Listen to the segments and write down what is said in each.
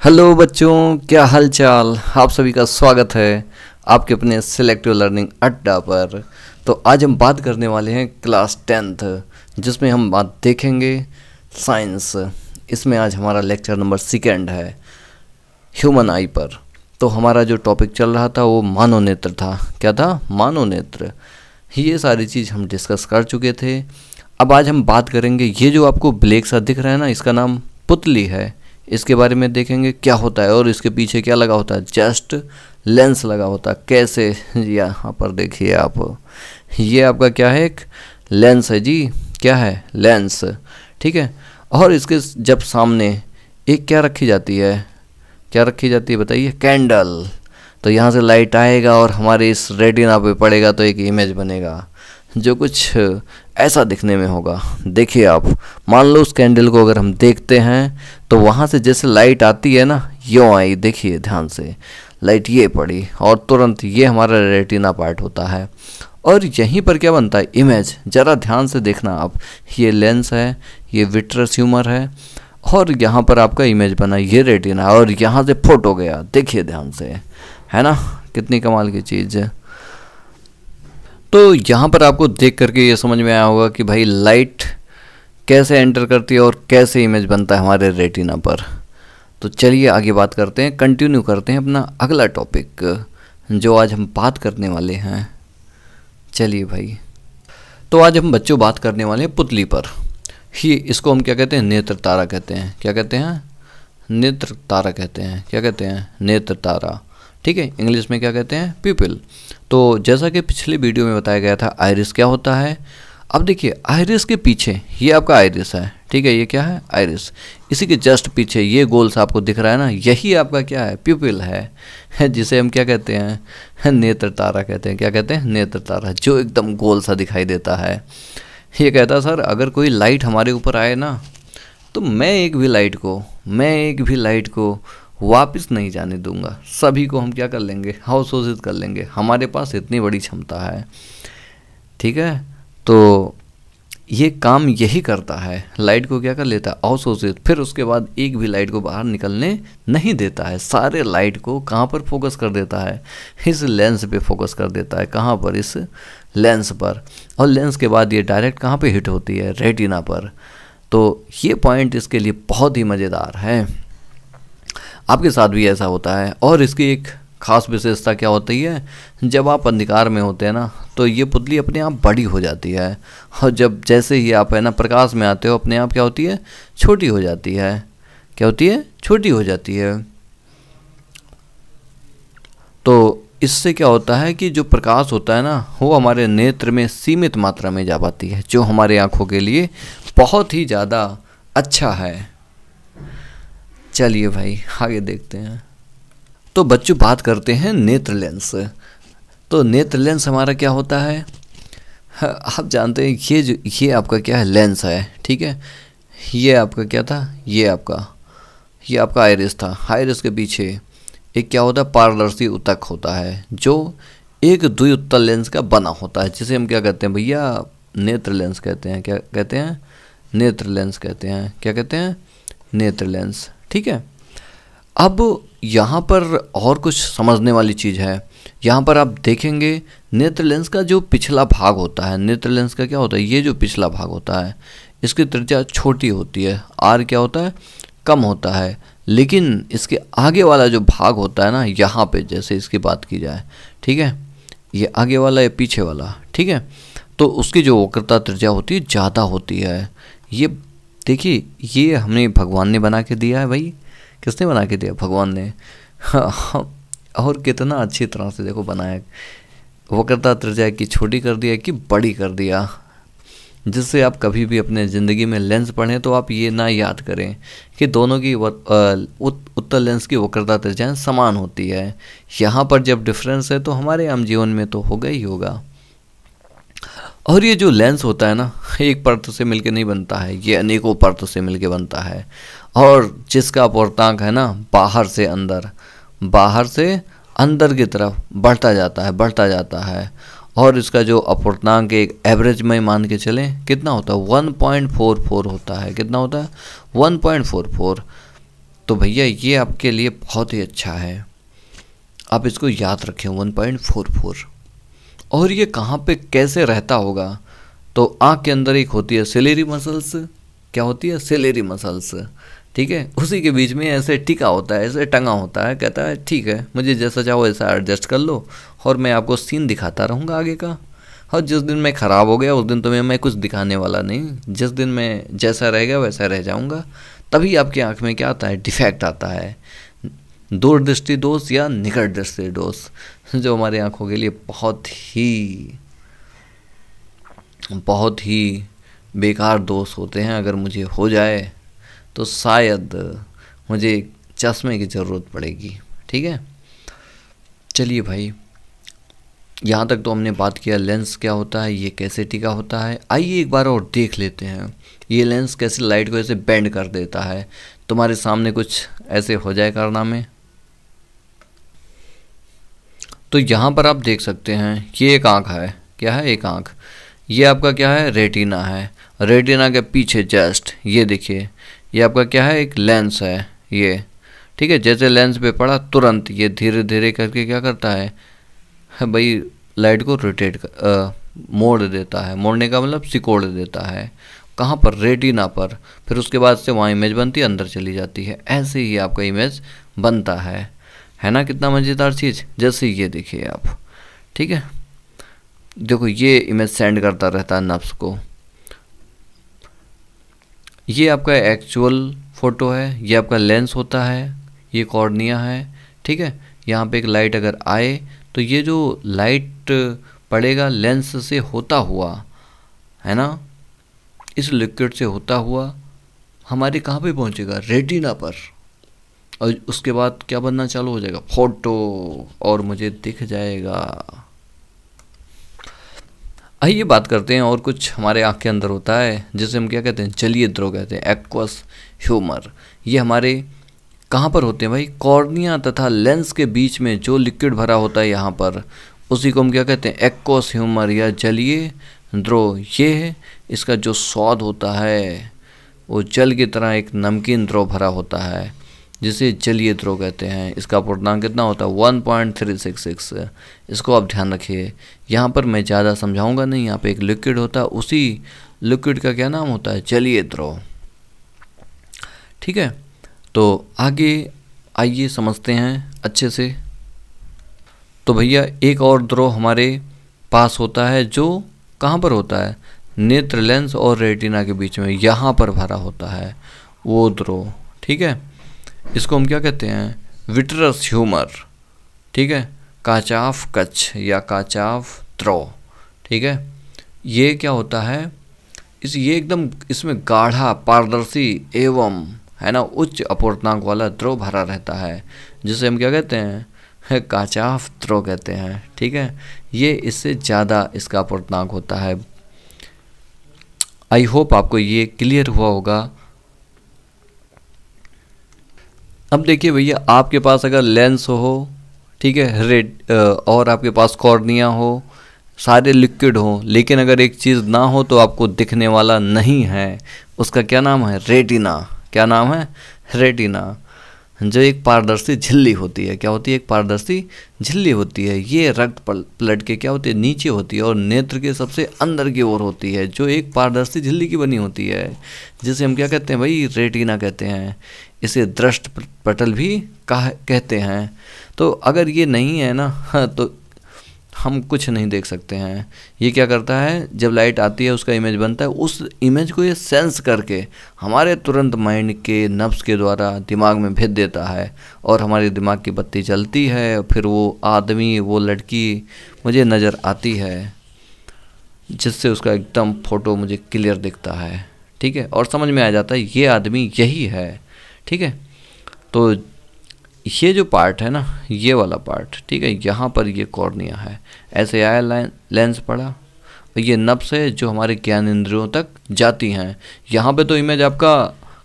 Hello बच्चों, क्या हाल चाल। आप सभी का स्वागत है आपके अपने सिलेक्टिव लर्निंग अड्डा पर। तो आज हम बात करने वाले हैं क्लास 10th, जिसमें हम बात देखेंगे साइंस। इसमें आज हमारा लेक्चर नंबर 2 है ह्यूमन आई पर। तो हमारा जो टॉपिक चल रहा था वो मानव नेत्र था। क्या था? मानव नेत्र। ये सारी चीज़ हम डिस्कस कर चुके थे। अब आज हम बात करेंगे, ये जो आपको ब्लैक सा दिख रहा है ना, इसका नाम पुतली है। इसके बारे में देखेंगे क्या होता है और इसके पीछे क्या लगा होता है। जस्ट लेंस लगा होता है। कैसे? यहाँ पर देखिए आप, ये आपका क्या है? एक लेंस है जी। क्या है? लेंस। ठीक है। और इसके जब सामने एक क्या रखी जाती है? क्या रखी जाती है बताइए? कैंडल। तो यहाँ से लाइट आएगा और हमारे इस रेटिना पे पड़ेगा तो एक इमेज बनेगा जो कुछ ऐसा दिखने में होगा। देखिए आप, मान लो उस कैंडल को अगर हम देखते हैं तो वहाँ से जैसे लाइट आती है ना, यूँ आई। देखिए ध्यान से, लाइट ये पड़ी और तुरंत ये हमारा रेटिना पार्ट होता है और यहीं पर क्या बनता है? इमेज। ज़रा ध्यान से देखना आप, ये लेंस है, ये विट्रस ह्यूमर है और यहाँ पर आपका इमेज बना, ये रेटिना, और यहाँ से फोटो गया। देखिए ध्यान से, है ना कितनी कमाल की चीज़ है। तो यहाँ पर आपको देख करके ये समझ में आया होगा कि भाई लाइट कैसे एंटर करती है और कैसे इमेज बनता है हमारे रेटिना पर। तो चलिए आगे बात करते हैं, कंटिन्यू करते हैं अपना अगला टॉपिक जो आज हम बात करने वाले हैं। चलिए भाई, तो आज हम बच्चों बात करने वाले हैं पुतली पर। ही इसको हम क्या कहते हैं? नेत्र तारा कहते हैं। क्या कहते हैं? नेत्र तारा कहते हैं। क्या कहते हैं? नेत्र तारा। ठीक है। इंग्लिश में क्या कहते हैं? प्यूपिल। तो जैसा कि पिछले वीडियो में बताया गया था, आइरिस क्या होता है। अब देखिए, आइरिस के पीछे ये आपका आइरिस है। ठीक है, ये क्या है? आइरिस। इसी के जस्ट पीछे ये गोल सा आपको दिख रहा है ना, यही आपका क्या है? प्यूपिल है, जिसे हम क्या कहते हैं? नेत्र तारा कहते हैं। क्या कहते हैं? नेत्र तारा, जो एकदम गोल सा दिखाई देता है। ये कहता है सर, अगर कोई लाइट हमारे ऊपर आए ना, तो मैं एक भी लाइट को वापस नहीं जाने दूंगा। सभी को हम क्या कर लेंगे? अवशोषित कर लेंगे। हमारे पास इतनी बड़ी क्षमता है। ठीक है। तो ये काम यही करता है, लाइट को क्या कर लेता है? अवशोषित। फिर उसके बाद एक भी लाइट को बाहर निकलने नहीं देता है। सारे लाइट को कहाँ पर फोकस कर देता है? इस लेंस पे फोकस कर देता है। कहाँ पर? इस लेंस पर। और लेंस के बाद ये डायरेक्ट कहाँ पे हिट होती है? रेटिना पर। तो ये पॉइंट इसके लिए बहुत ही मज़ेदार है। आपके साथ भी ऐसा होता है। और इसकी एक खास विशेषता क्या होती है? जब आप अंधकार में होते हैं ना, तो ये पुतली अपने आप बड़ी हो जाती है और जब जैसे ही आप है ना प्रकाश में आते हो, अपने आप क्या होती है? छोटी हो जाती है। क्या होती है? छोटी हो जाती है। तो इससे क्या होता है कि जो प्रकाश होता है ना, वो हमारे नेत्र में सीमित मात्रा में जा पाती है, जो हमारे आँखों के लिए बहुत ही ज़्यादा अच्छा है। चलिए भाई आगे देखते हैं। तो बच्चों बात करते हैं नेत्र लेंस। तो नेत्र लेंस हमारा क्या होता है? आप जानते हैं, ये आपका क्या है? लेंस है। ठीक है। ये आपका क्या था? ये आपका आइरिस था। आइरिस के पीछे एक क्या होता है? पारदर्शी ऊतक होता है, जो एक द्विउत्तल लेंस का बना होता है, जिसे हम क्या कहते हैं भैया? नेत्र लेंस कहते हैं। क्या कहते हैं? नेत्र लेंस कहते हैं। क्या कहते हैं? नेत्र लेंस। ठीक है। अब यहाँ पर और कुछ समझने वाली चीज़ है। यहाँ पर आप देखेंगे नेत्र लेंस का जो पिछला भाग होता है, नेत्र लेंस का क्या होता है? ये जो पिछला भाग होता है, इसकी त्रिज्या छोटी होती है। आर क्या होता है? कम होता है। लेकिन इसके आगे वाला जो भाग होता है ना, यहाँ पे जैसे इसकी बात की जाए, ठीक है, ये आगे वाला या पीछे वाला, ठीक है, तो उसकी जो वक्रता त्रिज्या होती है ज़्यादा होती है। ये देखिए, ये हमें भगवान ने बना के दिया है भाई। किसने बना के दिया? भगवान ने। और कितना अच्छी तरह से देखो बनाया। वक्रता त्रिज्या की छोटी कर दिया कि बड़ी कर दिया, जिससे आप कभी भी अपने ज़िंदगी में लेंस पढ़ें तो आप ये ना याद करें कि दोनों की उत्तल लेंस की वक्रता त्रिज्या समान होती है। यहाँ पर जब डिफरेंस है तो हमारे आम जीवन में तो होगा ही होगा। और ये जो लेंस होता है ना, एक परत से मिलके नहीं बनता है, ये अनेकों परतों से मिलके बनता है। और जिसका अपवर्तांक है ना, बाहर से अंदर की तरफ बढ़ता जाता है। और इसका जो अपवर्तनांक एक एवरेज में मान के चलें कितना होता है? 1.44 होता है। कितना होता है? 1.44। तो भैया ये आपके लिए बहुत ही अच्छा है, आप इसको याद रखें 1.44। और ये कहाँ पे कैसे रहता होगा, तो आँख के अंदर एक होती है सिलेरी मसल्स। क्या होती है? Ciliary muscles. ठीक है, उसी के बीच में ऐसे टिका होता है, ऐसे टंगा होता है, कहता है ठीक है मुझे जैसा चाहो वैसा एडजस्ट कर लो और मैं आपको सीन दिखाता रहूँगा आगे का। और जिस दिन मैं ख़राब हो गया उस दिन तो मैं कुछ दिखाने वाला नहीं, जिस दिन मैं जैसा रह गया वैसा रह जाऊँगा। तभी आपकी आँख में क्या आता है? डिफेक्ट आता है, दूर दृष्टि दोष या निकट दृष्टि दोष, जो हमारे आँखों के लिए बहुत ही बेकार दोष होते हैं। अगर मुझे हो जाए तो शायद मुझे चश्मे की ज़रूरत पड़ेगी। ठीक है, चलिए भाई, यहाँ तक तो हमने बात किया लेंस क्या होता है, ये कैसे टिका होता है। आइए एक बार और देख लेते हैं ये लेंस कैसे लाइट को ऐसे बेंड कर देता है। तुम्हारे सामने कुछ ऐसे हो जाए कारनामे। तो यहाँ पर आप देख सकते हैं ये एक आँख है। क्या है? एक आँख। ये आपका क्या है? रेटिना है। रेटिना के पीछे जस्ट ये देखिए, ये आपका क्या है? एक लेंस है ये। ठीक है, जैसे लेंस पे पड़ा तुरंत ये धीरे धीरे करके क्या करता है भाई, लाइट को रोटेट मोड़ देता है। मोड़ने का मतलब सिकोड़ देता है। कहाँ पर? रेटिना पर। फिर उसके बाद से वहाँ इमेज बनती है, अंदर चली जाती है। ऐसे ही आपका इमेज बनता है ना? कितना मज़ेदार चीज़। जैसे ये देखिए आप, ठीक है, देखो ये इमेज सेंड करता रहता है नब्स को। ये आपका एक्चुअल फ़ोटो है, ये आपका लेंस होता है, ये कॉर्निया है। ठीक है, यहाँ पे एक लाइट अगर आए तो ये जो लाइट पड़ेगा लेंस से होता हुआ, है ना, इस लिक्विड से होता हुआ हमारे कहाँ पे पहुँचेगा? रेटिना पर। और उसके बाद क्या बनना चालू हो जाएगा? फोटो, और मुझे दिख जाएगा। आइए बात करते हैं और कुछ हमारे आँख के अंदर होता है जिसे हम क्या कहते हैं? जलीय द्रव कहते हैं, एक्वस ह्यूमर। ये हमारे कहाँ पर होते हैं भाई? कॉर्निया तथा लेंस के बीच में जो लिक्विड भरा होता है यहाँ पर, उसी को हम क्या कहते हैं? एक्वस ह्यूमर या जलीय द्रव। ये है इसका जो स्वाद होता है वो जल की तरह एक नमकीन द्रव भरा होता है जिसे जलीय द्रव कहते हैं। इसका पूर्णांक कितना होता है? 1.366। इसको आप ध्यान रखिए। यहाँ पर मैं ज़्यादा समझाऊंगा नहीं। यहाँ पे एक लिक्विड होता है, उसी लिक्विड का क्या नाम होता है? जलीय द्रव। ठीक है, तो आगे आइए समझते हैं अच्छे से। तो भैया एक और द्रव हमारे पास होता है जो कहाँ पर होता है? नेत्र लेंस और रेटिना के बीच में, यहाँ पर भरा होता है वो द्रव। ठीक है, इसको हम क्या कहते हैं? Vitreous humour. ठीक है, काचाफ कच्छ या काचाफ द्रव। ठीक है, ये क्या होता है? ये एकदम इसमें गाढ़ा पारदर्शी एवं, है ना, उच्च अपूर्णांक वाला द्रव भरा रहता है जिसे हम क्या कहते हैं? काचाफ द्रव कहते हैं। ठीक है, ये इससे ज़्यादा इसका अपूर्णांक होता है। आई होप आपको ये क्लियर हुआ होगा। अब देखिए भैया, आपके पास अगर लेंस हो, ठीक है, रेड और आपके पास कॉर्निया हो, सारे लिक्विड हो, लेकिन अगर एक चीज़ ना हो तो आपको दिखने वाला नहीं है, उसका क्या नाम है? रेटिना। क्या नाम है? रेटिना। जो एक पारदर्शी झिल्ली होती है। क्या होती है? एक पारदर्शी झिल्ली होती है। ये रक्त ब्लड के क्या होती है? नीचे होती है और नेत्र के सबसे अंदर की ओर होती है, जो एक पारदर्शी झिल्ली की बनी होती है, जिसे हम क्या कहते हैं भाई? रेटिना कहते हैं। इसे दृष्ट पटल भी कहते हैं। तो अगर ये नहीं है ना तो हम कुछ नहीं देख सकते हैं। ये क्या करता है? जब लाइट आती है उसका इमेज बनता है, उस इमेज को ये सेंस करके हमारे तुरंत माइंड के नब्स के द्वारा दिमाग में भेज देता है और हमारे दिमाग की बत्ती जलती है। फिर वो आदमी, वो लड़की मुझे नज़र आती है, जिससे उसका एकदम फ़ोटो मुझे क्लियर दिखता है। ठीक है, और समझ में आ जाता है ये आदमी यही है। ठीक है, तो ये जो पार्ट है ना, ये वाला पार्ट, ठीक है, यहाँ पर ये कॉर्निया है। ऐसे आया लेंस पड़ा, ये नब्स है जो हमारे ज्ञान इंद्रियों तक जाती हैं। यहाँ पे तो इमेज आपका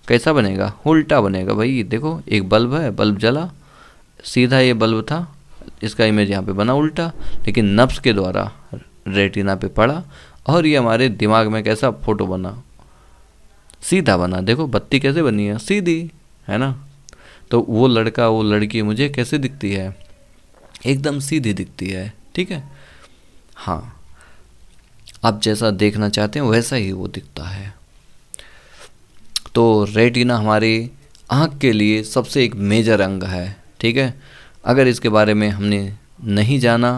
कैसा बनेगा? उल्टा बनेगा भाई। देखो एक बल्ब है, बल्ब जला, सीधा ये बल्ब था, इसका इमेज यहाँ पे बना उल्टा, लेकिन नब्स के द्वारा रेटिना पे पड़ा और ये हमारे दिमाग में कैसा फ़ोटो बना? सीधा बना। देखो बत्ती कैसे बनी है? सीधी, है ना। तो वो लड़का वो लड़की मुझे कैसे दिखती है, एकदम सीधी दिखती है। ठीक है, हाँ, आप जैसा देखना चाहते हैं वैसा ही वो दिखता है। तो रेटिना हमारी आँख के लिए सबसे एक मेजर अंग है। ठीक है, अगर इसके बारे में हमने नहीं जाना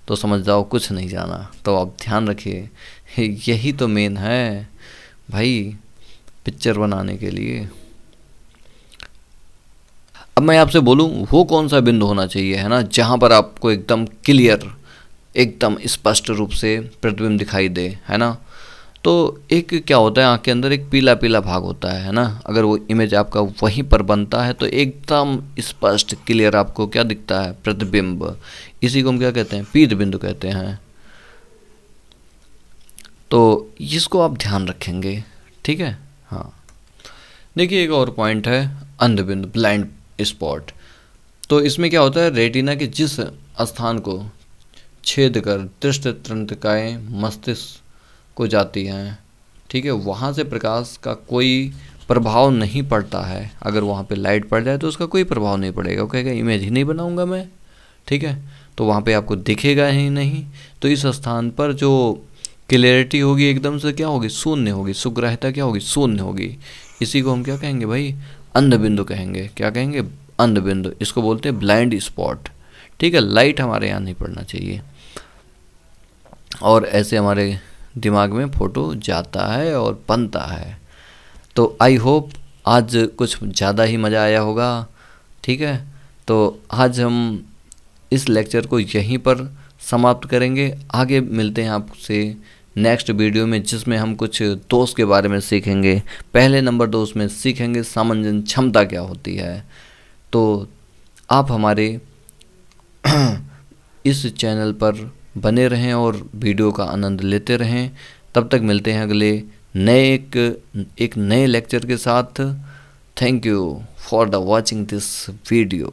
तो समझ जाओ कुछ नहीं जाना। तो आप ध्यान रखिए, यही तो मेन है भाई पिक्चर बनाने के लिए। अब मैं आपसे बोलूं वो कौन सा बिंदु होना चाहिए, है ना, जहाँ पर आपको एकदम क्लियर, एकदम स्पष्ट रूप से प्रतिबिंब दिखाई दे, है ना। तो एक क्या होता है, आँख के अंदर एक पीला पीला भाग होता है ना। अगर वो इमेज आपका वहीं पर बनता है तो एकदम स्पष्ट क्लियर आपको क्या दिखता है, प्रतिबिंब। इसी को हम क्या कहते हैं, पीत बिंदु कहते हैं। तो इसको आप ध्यान रखेंगे। ठीक है, हाँ। देखिए एक और पॉइंट है, अंध बिंदु, ब्लाइंड स्पॉट। तो इसमें क्या होता है, रेटिना के जिस स्थान को छेद कर दृष्टि तंत्रिकाएं मस्तिष्क को जाती हैं, ठीक है, वहाँ से प्रकाश का कोई प्रभाव नहीं पड़ता है। अगर वहाँ पे लाइट पड़ जाए तो उसका कोई प्रभाव नहीं पड़ेगा, वो कहेगा इमेज ही नहीं बनाऊंगा मैं। ठीक है, तो वहाँ पे आपको दिखेगा ही नहीं। तो इस स्थान पर जो क्लियरिटी होगी एकदम से क्या होगी, शून्य होगी, सुग्राह्यता क्या होगी, शून्य होगी। इसी को हम क्या कहेंगे भाई, अंध बिंदु कहेंगे। क्या कहेंगे, अंध बिंदु। इसको बोलते हैं ब्लाइंड स्पॉट। ठीक है, लाइट हमारे यहाँ नहीं पड़ना चाहिए और ऐसे हमारे दिमाग में फ़ोटो जाता है और बनता है। तो आई होप आज कुछ ज़्यादा ही मज़ा आया होगा। ठीक है, तो आज हम इस लेक्चर को यहीं पर समाप्त करेंगे। आगे मिलते हैं आपसे नेक्स्ट वीडियो में, जिसमें हम कुछ दोष के बारे में सीखेंगे। पहले नंबर दोष में सीखेंगे सामंजस्य क्षमता क्या होती है। तो आप हमारे इस चैनल पर बने रहें और वीडियो का आनंद लेते रहें। तब तक मिलते हैं अगले नए एक नए लेक्चर के साथ। Thank you for the watching this video.